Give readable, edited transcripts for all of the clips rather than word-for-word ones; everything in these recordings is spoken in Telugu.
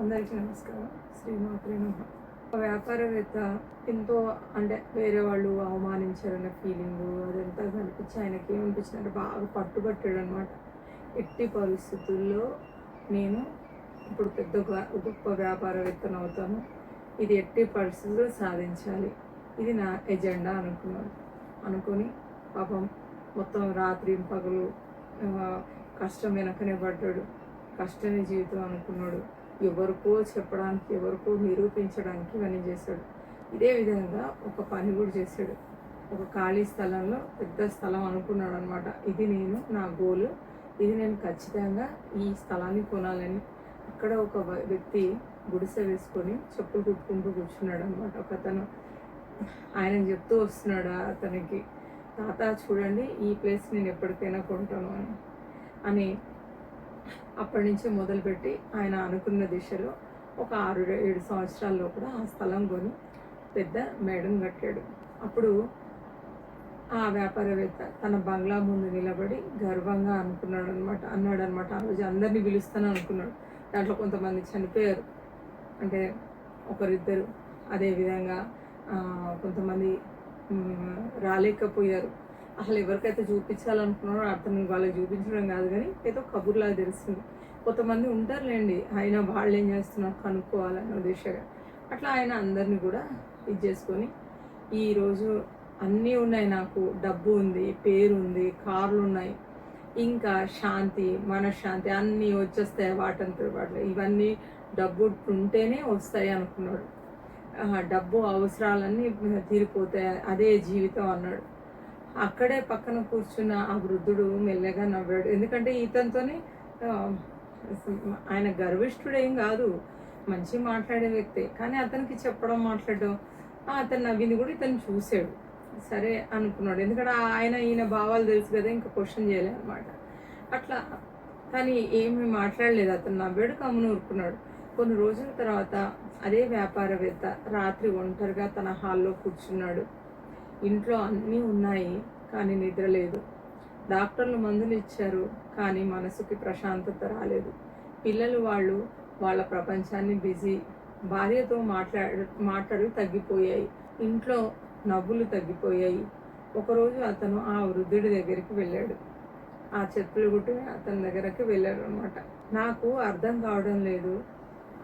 అందరికీ నమస్కారం. శ్రీమాత్రే నమః. ఒక వ్యాపారవేత్త ఎంతో వేరే వాళ్ళు అవమానించారన్న ఫీలింగు అదంతా కనిపించి ఆయనకి ఏమనిపించిందంటే బాగా పట్టుబట్టాడనమాట. ఎట్టి పరిస్థితుల్లో నేను ఇప్పుడు పెద్ద గొప్ప వ్యాపారవేత్తనవుతాను. ఇది ఎట్టి పరిస్థితుల్లో సాధించాలి. ఇది నా ఎజెండా అనుకున్నాను. అనుకొని పాపం మొత్తం రాత్రి పగలు కష్టం వెనకనే పడ్డాడు. కష్టమే జీవితం అనుకున్నాడు. ఎవరికో చెప్పడానికి, ఎవరికో నిరూపించడానికి ఇవన్నీ చేశాడు. ఇదే విధంగా ఒక పని కూడా చేశాడు. ఒక ఖాళీ స్థలంలో పెద్ద స్థలం అనుకున్నాడు అనమాట. ఇది నా గోలు, ఇది నేను ఖచ్చితంగా ఈ స్థలాన్ని కొనాలని. అక్కడ ఒక వ్యక్తి గుడిసె వేసుకొని చెప్పులు కుట్టుకుంటూ కూర్చున్నాడు అనమాట. ఒక అతను ఆయన చెప్తూ వస్తున్నాడు అతనికి, తాత చూడండి ఈ ప్లేస్ నేను ఎప్పటికైనా కొంటాను అని అప్పటి నుంచి మొదలుపెట్టి ఆయన అనుకున్న దిశలో ఒక 6-7 సంవత్సరాల్లో కూడా ఆ స్థలం కొని పెద్ద మేడను కట్టాడు. అప్పుడు ఆ వ్యాపారవేత్త తన బంగ్లా ముందు నిలబడి గర్వంగా అన్నాడనమాట. ఆ రోజు అందరినీ పిలుస్తాను అనుకున్నాడు. దాంట్లో కొంతమంది చనిపోయారు, అంటే ఒకరిద్దరు. అదేవిధంగా కొంతమంది రాలేకపోయారు. అసలు ఎవరికైతే చూపించాలనుకున్నారో అతను వాళ్ళకి చూపించడం కాదు, కానీ ఏదో కబుర్లా తెలుస్తుంది. కొంతమంది ఉంటారులేండి, ఆయన వాళ్ళు ఏం చేస్తున్నారు కనుక్కోవాలన్న ఉద్దేశంగా. అట్లా ఆయన అందరినీ కూడా ఇది చేసుకొని, ఈరోజు అన్నీ ఉన్నాయి, నాకు డబ్బు ఉంది, పేరు ఉంది, కార్లు ఉన్నాయి, ఇంకా శాంతి, మనశ్శాంతి అన్నీ వచ్చేస్తాయి వాటంతా వాటిలో. ఇవన్నీ డబ్బు ఉంటేనే వస్తాయి అనుకున్నాడు. డబ్బు అవసరాలన్నీ తీరిపోతాయి, అదే జీవితం అన్నాడు. అక్కడే పక్కన కూర్చున్న ఆ వృద్ధుడు మెల్లగా నవ్వాడు. ఎందుకంటే ఇతనితోనే ఆయన గర్విష్ఠుడేం కాదు, మంచి మాట్లాడే వ్యక్తే, కానీ అతనికి చెప్పడం మాట్లాడడం అతను నవ్వింది కూడా ఇతను చూశాడు. సరే అనుకున్నాడు, ఎందుకంటే ఈయన భావాలు తెలుసు కదా, ఇంకా క్వశ్చన్ చేయలేదు అనమాట. అట్లా కానీ ఏమి మాట్లాడలేదు, అతను నవ్వాడు, కమ్మును ఊరుకున్నాడు. కొన్ని రోజుల తర్వాత అదే వ్యాపారవేత్త రాత్రి ఒంటరిగా తన హాల్లో కూర్చున్నాడు. ఇంట్లో అన్నీ ఉన్నాయి, కానీ నిద్ర లేదు. డాక్టర్లు మందులు ఇచ్చారు, కానీ మనసుకి ప్రశాంతత రాలేదు. పిల్లలు వాళ్ళ ప్రపంచాన్ని బిజీ. భార్యతో మాటలు తగ్గిపోయాయి. ఇంట్లో నవ్వులు తగ్గిపోయాయి. ఒకరోజు అతను ఆ వృద్ధుడి దగ్గరికి వెళ్ళాడు. ఆ చెప్పులు గుట్టి అతని దగ్గరికి వెళ్ళాడు అనమాట. నాకు అర్థం కావడం లేదు,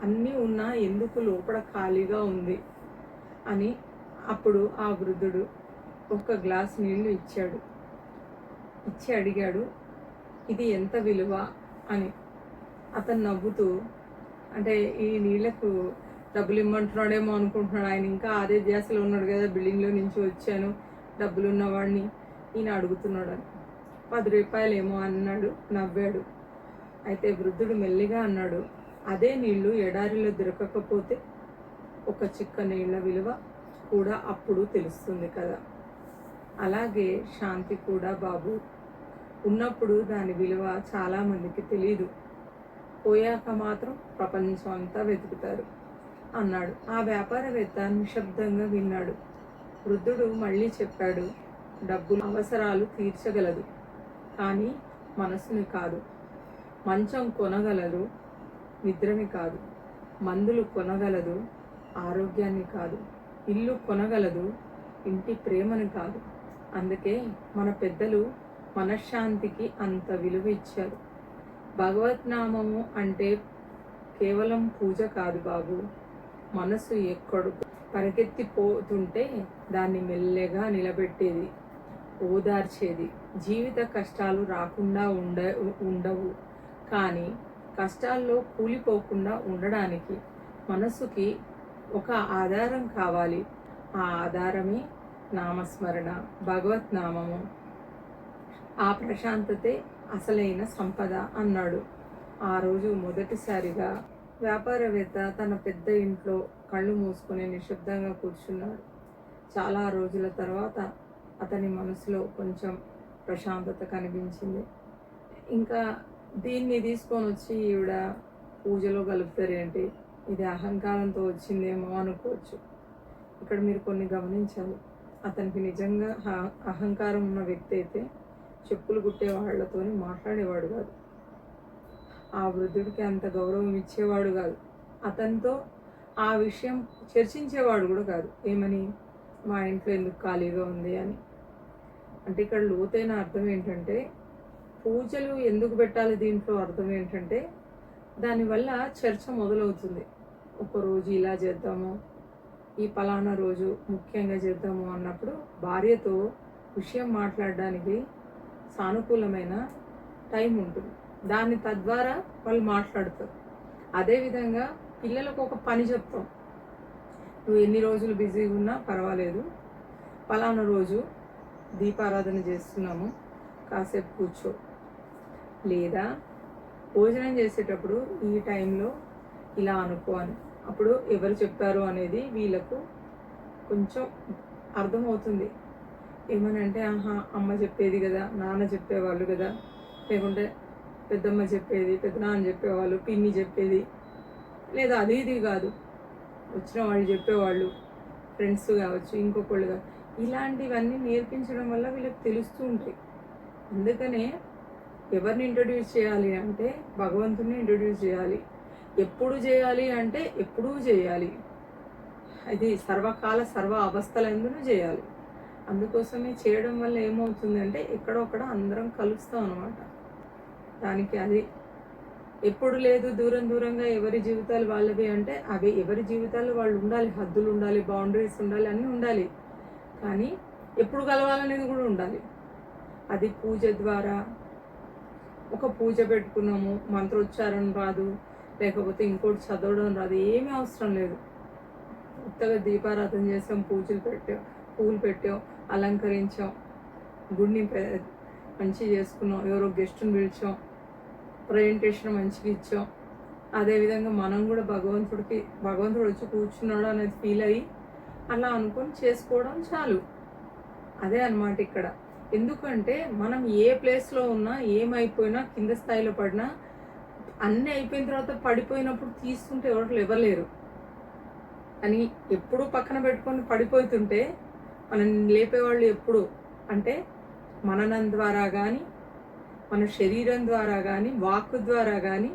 అన్నీ ఉన్నా ఎందుకు లోపల ఖాళీగా ఉంది అని. అప్పుడు ఆ వృద్ధుడు ఒక గ్లాస్ నీళ్లు ఇచ్చి అడిగాడు, ఇది ఎంత విలువ అని. అతను నవ్వుతూ, అంటే ఈ నీళ్లకు డబ్బులు ఇమ్మంటున్నాడేమో అనుకుంటున్నాడు. ఆయన ఇంకా అదే ధ్యాసలో ఉన్నాడు కదా, బిల్డింగ్లో నుంచి వచ్చాను, డబ్బులు ఉన్నవాడిని ఈయన అడుగుతున్నాడు అని. 10 రూపాయలేమో అన్నాడు, నవ్వాడు. అయితే వృద్ధుడు మెల్లిగా అన్నాడు, అదే నీళ్లు ఎడారిలో దొరకకపోతే ఒక చిక్క నీళ్ల విలువ కూడా అప్పుడు తెలుస్తుంది కదా. అలాగే శాంతి కూడా బాబు, ఉన్నప్పుడు దాని విలువ చాలామందికి తెలీదు, పోయాక మాత్రం ప్రపంచం అంతా వెతుకుతారు అన్నాడు. ఆ వ్యాపారవేత్త నిశ్శబ్దంగా విన్నాడు. వృద్ధుడు మళ్ళీ చెప్పాడు, డబ్బు అవసరాలు తీర్చగలదు, కానీ మనసుని కాదు. మంచం కొనగలదు, నిద్రని కాదు. మందులు కొనగలదు, ఆరోగ్యాన్ని కాదు. ఇల్లు కొనగలదు, ఇంటి ప్రేమను కాదు. అందుకే మన పెద్దలు మనశ్శాంతికి అంత విలువ ఇచ్చారు. భగవద్నామము అంటే కేవలం పూజ కాదు బాబు. మనసు ఎక్కడు పరిగెత్తిపోతుంటే దాన్ని మెల్లగా నిలబెట్టేది, ఓదార్చేది. జీవిత కష్టాలు రాకుండా ఉండవు, కానీ కష్టాల్లో కూలిపోకుండా ఉండడానికి మనసుకి ఒక ఆధారం కావాలి. ఆ ఆధారమే నామస్మరణ, భగవద్నామము. ఆ ప్రశాంతతే అసలైన సంపద అన్నాడు. ఆ రోజు మొదటిసారిగా వ్యాపారవేత్త తన పెద్ద ఇంట్లో కళ్ళు మూసుకొని నిశ్శబ్దంగా కూర్చున్నాడు. చాలా రోజుల తర్వాత అతని మనసులో కొంచెం ప్రశాంతత కనిపించింది. ఇంకా దీన్ని తీసుకొని వచ్చి ఈవిడ పూజలో కలుపుతారేంటి, ఇది అహంకారంతో వచ్చిందేమో అనుకోవచ్చు. ఇక్కడ మీరు కొన్ని గమనించాలి. అతనికి నిజంగా అహంకారం ఉన్న వ్యక్తి అయితే చెప్పులు కుట్టే వాళ్ళతో మాట్లాడేవాడు కాదు, ఆ వృద్ధుడికి అంత గౌరవం ఇచ్చేవాడు కాదు. అతనితో ఆ విషయం చర్చించేవాడు కూడా కాదు. ఏమని, మా ఇంట్లో ఎందుకు ఖాళీగా ఉంది అని. అంటే ఇక్కడ లోతైన అర్థం ఏంటంటే, పూజలు ఎందుకు పెట్టాలి దీంట్లో అర్థం ఏంటంటే, దానివల్ల చర్చ మొదలవుతుంది. ఒకరోజు ఇలా చేద్దాము, ఈ పలానా రోజు ముఖ్యంగా చేద్దాము అన్నప్పుడు భార్యతో విషయం మాట్లాడడానికి సానుకూలమైన టైం ఉంటుంది. దాన్ని తద్వారా వాళ్ళు మాట్లాడతారు. అదేవిధంగా పిల్లలకు ఒక పని చెప్తాం. నువ్వు ఎన్ని రోజులు బిజీగా ఉన్నా పర్వాలేదు, పలానా రోజు దీపారాధన చేస్తున్నాము, కాసేపు కూర్చో. లేదా భోజనం చేసేటప్పుడు ఈ టైంలో ఇలా అనుకో అని. అప్పుడు ఎవరు చెప్పారు అనేది వీళ్ళకు కొంచెం అర్థమవుతుంది. ఏమనంటే, ఆహా అమ్మ చెప్పేది కదా, నాన్న చెప్పేవాళ్ళు కదా, లేకుంటే పెద్దమ్మ చెప్పేది, పెద్దనాన్న చెప్పేవాళ్ళు, పిన్ని చెప్పేది, లేదా అది ఇది కాదు, వచ్చిన వాళ్ళు చెప్పేవాళ్ళు, ఫ్రెండ్స్ కావచ్చు, ఇంకొకళ్ళు కావచ్చు, ఇలాంటివన్నీ నేర్పించడం వల్ల వీళ్ళకి తెలుస్తూ ఉంటాయి. అందుకనే ఎవరిని ఇంట్రడ్యూస్ చేయాలి అంటే భగవంతుని ఇంట్రడ్యూస్ చేయాలి. ఎప్పుడు చేయాలి అంటే ఎప్పుడూ చేయాలి. అది సర్వకాల సర్వ అవస్థలందునూ చేయాలి. అందుకోసమే చేయడం వల్ల ఏమవుతుందంటే ఎక్కడొక్కడ అందరం కలుస్తాం అనమాట. దానికి అది ఎప్పుడు లేదు, దూరం దూరంగా ఎవరి జీవితాలు వాళ్ళవి అంటే అవి ఎవరి జీవితాలు వాళ్ళు ఉండాలి. హద్దులు ఉండాలి, బౌండరీస్ ఉండాలి, అన్నీ ఉండాలి. కానీ ఎప్పుడు కలవాలనేది కూడా ఉండాలి. అది పూజ ద్వారా, ఒక పూజ పెట్టుకున్నాము, మంత్రోచ్చారణ రాదు, లేకపోతే ఇంకోటి చదవడం రాదు, ఏమీ అవసరం లేదు. కొత్తగా దీపారాధన చేసాం, పూలు పెట్టాం, అలంకరించాం, గుడిని మంచిగా చేసుకున్నాం, ఎవరో గెస్ట్ని పిలిచాం, ప్రజెంటేషన్ మంచిగా ఇచ్చాం. అదేవిధంగా మనం కూడా భగవంతుడు వచ్చి కూర్చున్నాడు అనేది ఫీల్ అయ్యి అలా అనుకొని చేసుకోవడం చాలు. అదే అన్నమాట ఇక్కడ. ఎందుకంటే మనం ఏ ప్లేస్లో ఉన్నా, ఏమైపోయినా, కింద స్థాయిలో పడినా, అన్నీ అయిపోయిన తర్వాత పడిపోయినప్పుడు తీసుకుంటే ఎవరు లేరు. అని ఎప్పుడు పక్కన పెట్టుకొని పడిపోతుంటే మనం లేపేవాళ్ళు ఎప్పుడు అంటే మననం ద్వారా కానీ, మన శరీరం ద్వారా కానీ, వాక్కు ద్వారా కానీ,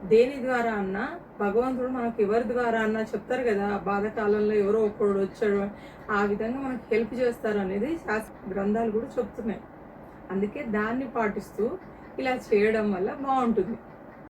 దేని ద్వారా అన్నా భగవంతుడు మనకు ఎవరి ద్వారా అన్నా చెప్తారు కదా, బాధకాలంలో ఎవరో ఒకడు వచ్చాడు, ఆ విధంగా మనకు హెల్ప్ చేస్తారు అనేది శాస్త్ర గ్రంథాలు కూడా చెప్తున్నాయి. అందుకే దాన్ని పాటిస్తూ ఇలా చేయడం వల్ల బాగుంటుంది.